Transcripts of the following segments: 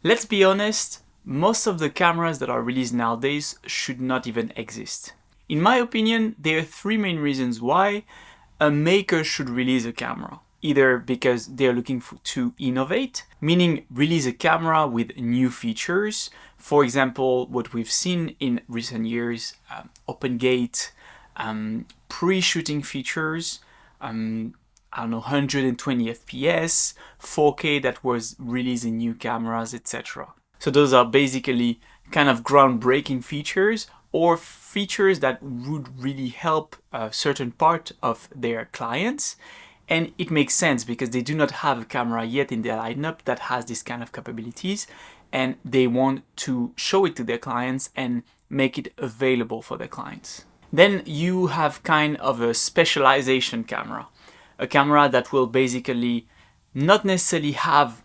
Let's be honest, most of the cameras that are released nowadays should not even exist. In my opinion, there are three main reasons why a maker should release a camera. Either because they're looking to innovate, meaning release a camera with new features. For example, what we've seen in recent years, open gate, pre-shooting features, I don't know, 120 FPS, 4K that was released in new cameras, etc. So those are basically kind of groundbreaking features or features that would really help a certain part of their clients. And it makes sense because they do not have a camera yet in their lineup that has this kind of capabilities, and they want to show it to their clients and make it available for their clients. Then you have kind of a specialization camera. A camera that will basically not necessarily have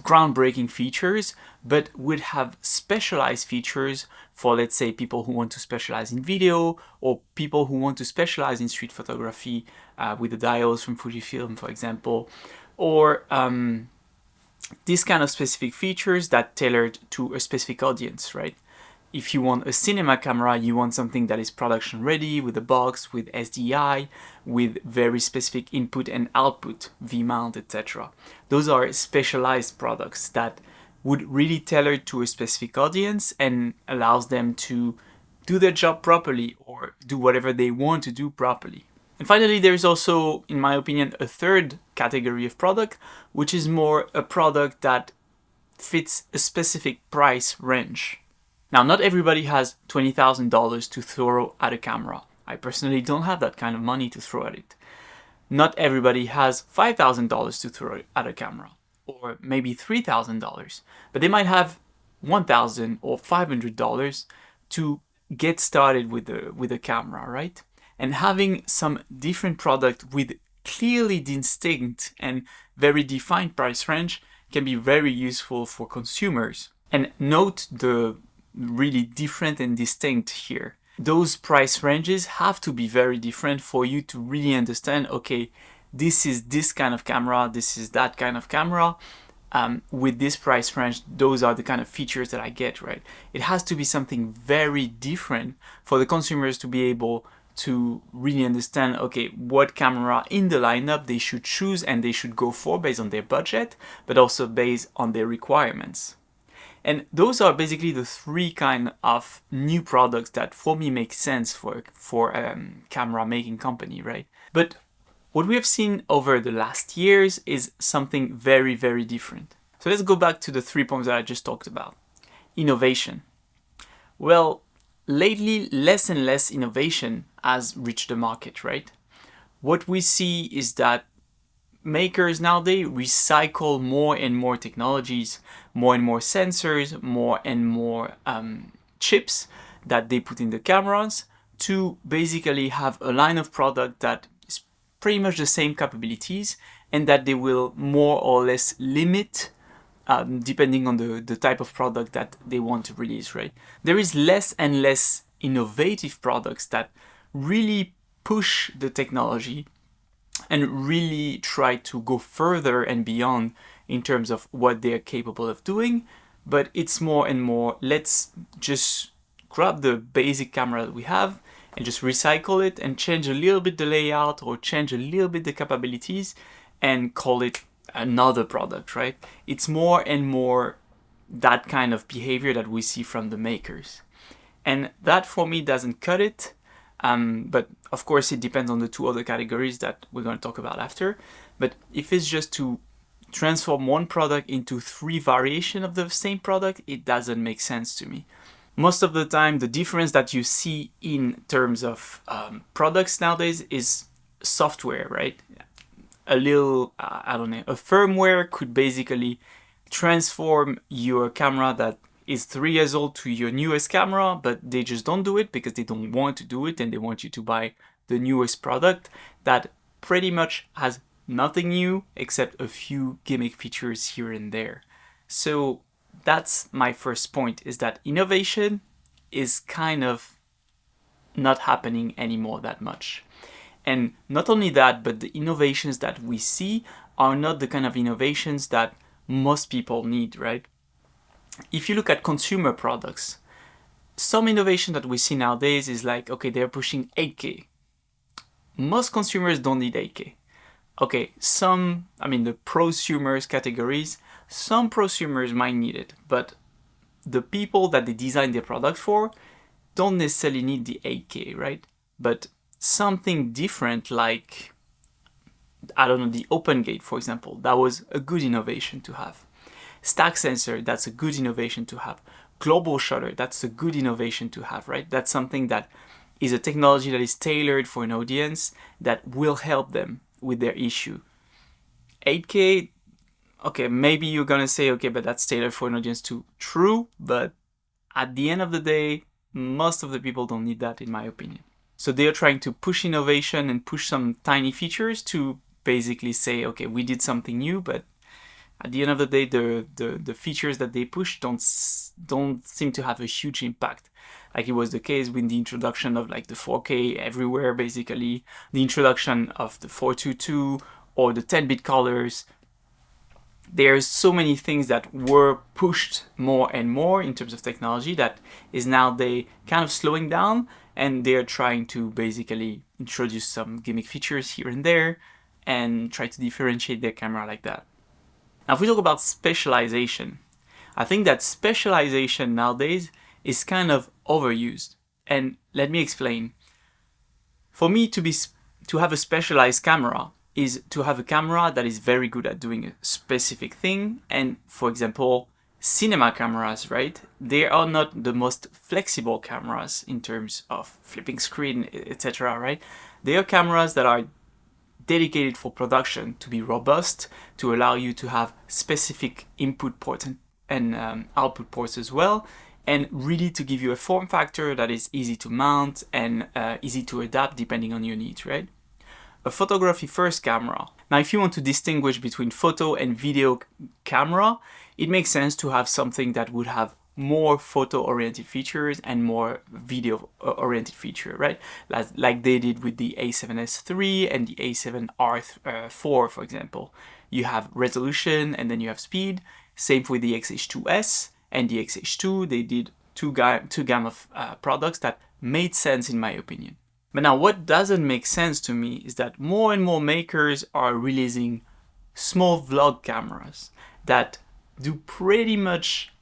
groundbreaking features, but would have specialized features for, let's say, people who want to specialize in video or people who want to specialize in street photography with the dials from Fujifilm, for example, or these kind of specific features that tailored to a specific audience, right? If you want a cinema camera, you want something that is production ready with a box, with SDI, with very specific input and output, V-mount, etc. Those are specialized products that would really tailor to a specific audience and allows them to do their job properly or do whatever they want to do properly. And finally, there is also, in my opinion, a third category of product, which is more a product that fits a specific price range. Now, not everybody has $20,000 to throw at a camera. I personally don't have that kind of money to throw at it. Not everybody has $5,000 to throw at a camera, or maybe $3,000, but they might have $1,000 or $500 to get started with a camera, right? And having some different product with clearly distinct and very defined price range can be very useful for consumers. And note the really different and distinct here. Those price ranges have to be very different for you to really understand, okay, this is this kind of camera, this is that kind of camera. With this price range, those are the kind of features that I get, right? It has to be something very different for the consumers to be able to really understand, okay, what camera in the lineup they should choose and they should go for based on their budget, but also based on their requirements. And those are basically the three kind of new products that for me make sense for a camera making company, right? But what we have seen over the last years is something very, very different. So let's go back to the 3 points that I just talked about. Innovation. Well, lately, less and less innovation has reached the market, right? What we see is that makers nowadays recycle more and more technologies, more and more sensors, more and more chips that they put in the cameras to basically have a line of product that is pretty much the same capabilities and that they will more or less limit depending on the type of product that they want to release, right? There is less and less innovative products that really push the technology and really try to go further and beyond in terms of what they're capable of doing. But it's more and more, let's just grab the basic camera that we have and just recycle it and change a little bit the layout or change a little bit the capabilities and call it another product, right? It's more and more that kind of behavior that we see from the makers. And that for me doesn't cut it. But of course it depends on the two other categories that we're going to talk about after. But if it's just to transform one product into 3 variations of the same product, it doesn't make sense to me. Most of the time, the difference that you see in terms of products nowadays is software, right? A little, I don't know, a firmware could basically transform your camera that is 3 years old to your newest camera, but they just don't do it because they don't want to do it and they want you to buy the newest product that pretty much has nothing new except a few gimmick features here and there. So that's my first point, is that innovation is kind of not happening anymore that much. And not only that, but the innovations that we see are not the kind of innovations that most people need, right? If you look at consumer products, some innovation that we see nowadays is like, okay, they're pushing 8K. Most consumers don't need 8K. Okay, the prosumers categories, some prosumers might need it, but the people that they design their product for don't necessarily need the 8K, right? But something different like, I don't know, the OpenGate, for example, that was a good innovation to have. Stack sensor, that's a good innovation to have. Global shutter, that's a good innovation to have, right? That's something that is a technology that is tailored for an audience that will help them with their issue. 8K, okay, maybe you're gonna say, okay, but that's tailored for an audience too. True, but at the end of the day, most of the people don't need that, in my opinion. So they are trying to push innovation and push some tiny features to basically say, okay, we did something new, but at the end of the day, the features that they push don't seem to have a huge impact. Like it was the case with the introduction of like the 4K everywhere, basically, the introduction of the 422 or the 10-bit colors. There's so many things that were pushed more and more in terms of technology that is now they kind of slowing down, and they're trying to basically introduce some gimmick features here and there and try to differentiate their camera like that. Now, if we talk about specialization, I think that specialization nowadays is kind of overused. And let me explain. For me, to have a specialized camera is to have a camera that is very good at doing a specific thing. And for example, cinema cameras, right? They are not the most flexible cameras in terms of flipping screen, etc., right? They are cameras that are dedicated for production, to be robust, to allow you to have specific input ports and output ports as well, and really to give you a form factor that is easy to mount and easy to adapt depending on your needs, right? A photography first camera. Now, if you want to distinguish between photo and video camera, it makes sense to have something that would have more photo-oriented features and more video-oriented feature, right? Like they did with the A7S III and the A7R4, for example. You have resolution and then you have speed. Same with the XH2S and the XH2. They did two gamma of products that made sense in my opinion. But now what doesn't make sense to me is that more and more makers are releasing small vlog cameras that do pretty much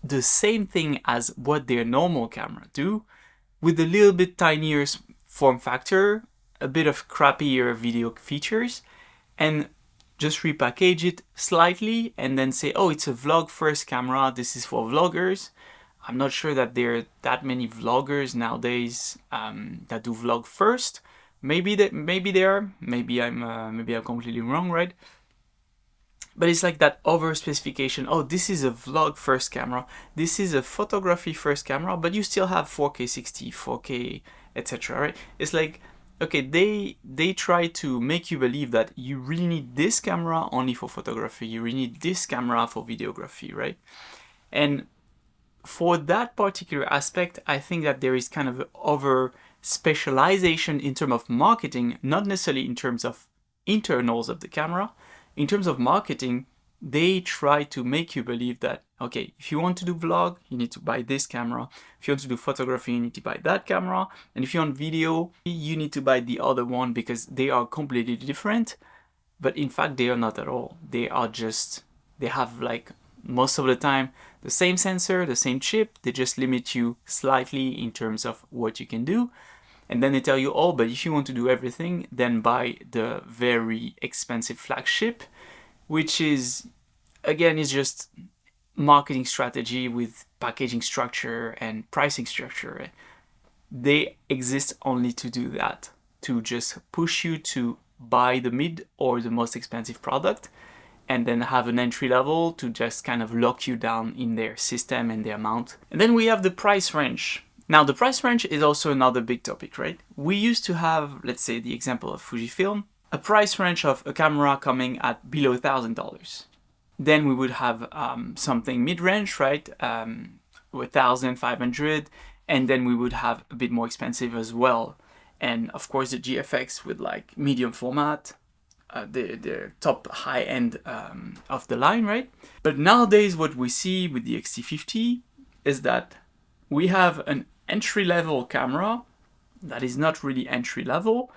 the same thing as what their normal camera do, with a little bit tinier form factor, a bit of crappier video features, and just repackage it slightly and then say, oh, it's a vlog first camera, this is for vloggers. I'm not sure that there are that many vloggers nowadays that do vlog first. Maybe there are. Maybe I'm completely wrong, right? But it's like that over specification. Oh, this is a vlog first camera. This is a photography first camera, but you still have 4K 60, 4K, etc. Right? It's like, okay, they try to make you believe that you really need this camera only for photography. You really need this camera for videography, right? And for that particular aspect, I think that there is kind of over specialization in terms of marketing, not necessarily in terms of internals of the camera. In terms of marketing, they try to make you believe that, okay, if you want to do vlog, you need to buy this camera. If you want to do photography, you need to buy that camera. And if you want video, you need to buy the other one because they are completely different. But in fact, they are not at all. They have like most of the time the same sensor, the same chip. They just limit you slightly in terms of what you can do. And then they tell you, oh, but if you want to do everything, then buy the very expensive flagship, which is, again, is just marketing strategy with packaging structure and pricing structure. They exist only to do that, to just push you to buy the mid or the most expensive product, and then have an entry level to just kind of lock you down in their system and the amount. And then we have the price range. Now, the price range is also another big topic, right? We used to have, let's say, the example of Fujifilm, a price range of a camera coming at below $1,000. Then we would have something mid-range, right? 1,500, and then we would have a bit more expensive as well. And of course, the GFX with like medium format, the top high end of the line, right? But nowadays, what we see with the X-T50 is that we have an entry-level camera that is not really entry-level,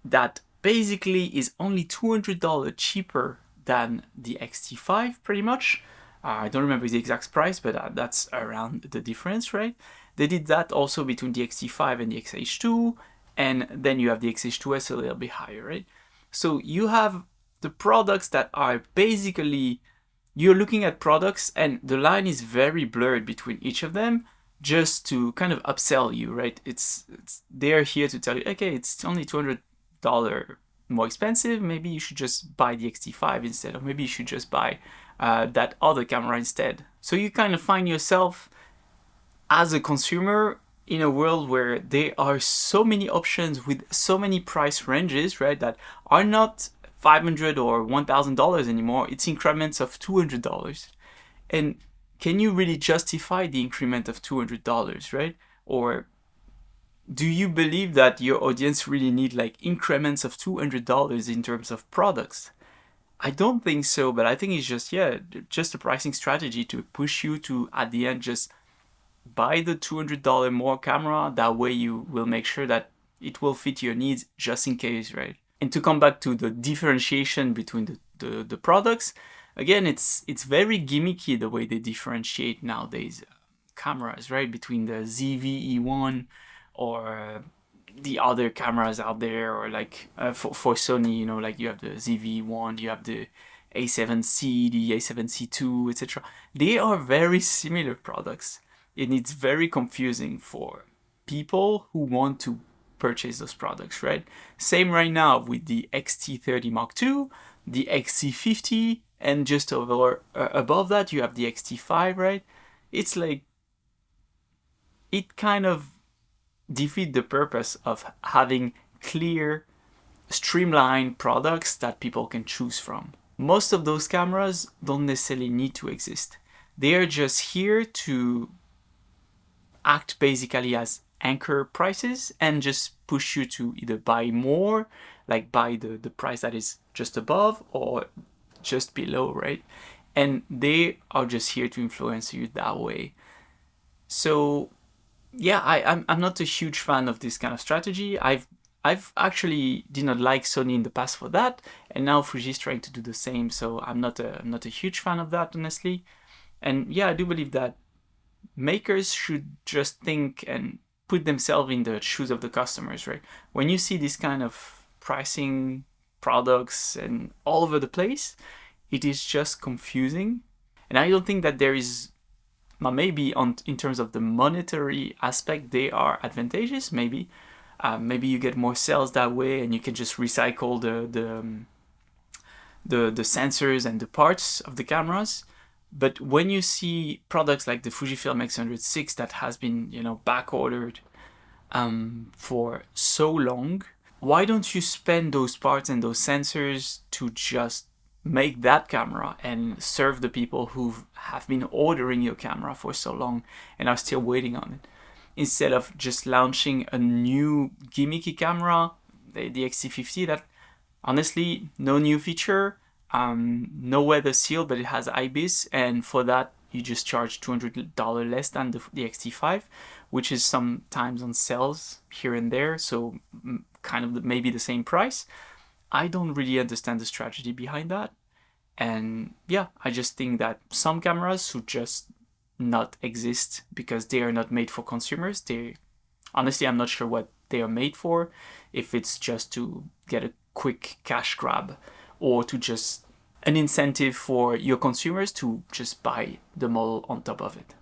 that basically is only $200 cheaper than the X-T5, pretty much. I don't remember the exact price, but that's around the difference, right? They did that also between the X-T5 and the X-H2, and then you have the X-H2S a little bit higher, right? So you have the products that are basically, you're looking at products and the line is very blurred between each of them, just to kind of upsell you, right? It's they're here to tell you, okay, it's only $200 more expensive. Maybe you should just buy the X-T5 instead, or maybe you should just buy that other camera instead. So you kind of find yourself as a consumer in a world where there are so many options with so many price ranges, right, that are not $500 or $1,000 anymore. It's increments of $200. And can you really justify the increment of $200, right? Or do you believe that your audience really need like increments of $200 in terms of products? I don't think so, but I think it's just, just a pricing strategy to push you to, at the end, just buy the $200 more camera. That way you will make sure that it will fit your needs just in case, right? And to come back to the differentiation between the products, again, it's very gimmicky the way they differentiate nowadays cameras, right? Between the ZV-E1 or the other cameras out there, or like for Sony, you know, like you have the ZV-1, you have the A7C, the A7C2, etc. They are very similar products, and it's very confusing for people who want to purchase those products, right? Same right now with the X-T30 Mark II, the X-T50, and just over above that you have the X-T5, right? It's like, it kind of defeat the purpose of having clear, streamlined products that people can choose from. Most of those cameras don't necessarily need to exist. They are just here to act basically as anchor prices and just push you to either buy more, like buy the price that is just above or just below, right? And they are just here to influence you that way. So yeah, I'm not a huge fan of this kind of strategy. I've actually did not like Sony in the past for that, and now Fuji is trying to do the same. So I'm not a huge fan of that, honestly. And yeah, I do believe that makers should just think and put themselves in the shoes of the customers, right? When you see this kind of pricing products and all over the place, it is just confusing. And I don't think that there is, maybe in terms of the monetary aspect, they are advantageous. Maybe you get more sales that way, and you can just recycle the sensors and the parts of the cameras. But when you see products like the Fujifilm X100VI that has been, back ordered for so long, why don't you spend those parts and those sensors to just make that camera and serve the people who have been ordering your camera for so long and are still waiting on it, instead of just launching a new gimmicky camera, the X-T50, that honestly, no new feature, no weather seal, but it has IBIS, and for that you just charge $200 less than the X-T5, which is sometimes on sales here and there, so kind of maybe the same price. I don't really understand the strategy behind that. And yeah, I just think that some cameras should just not exist because they are not made for consumers. Honestly, I'm not sure what they are made for, if it's just to get a quick cash grab or to just an incentive for your consumers to just buy the model on top of it.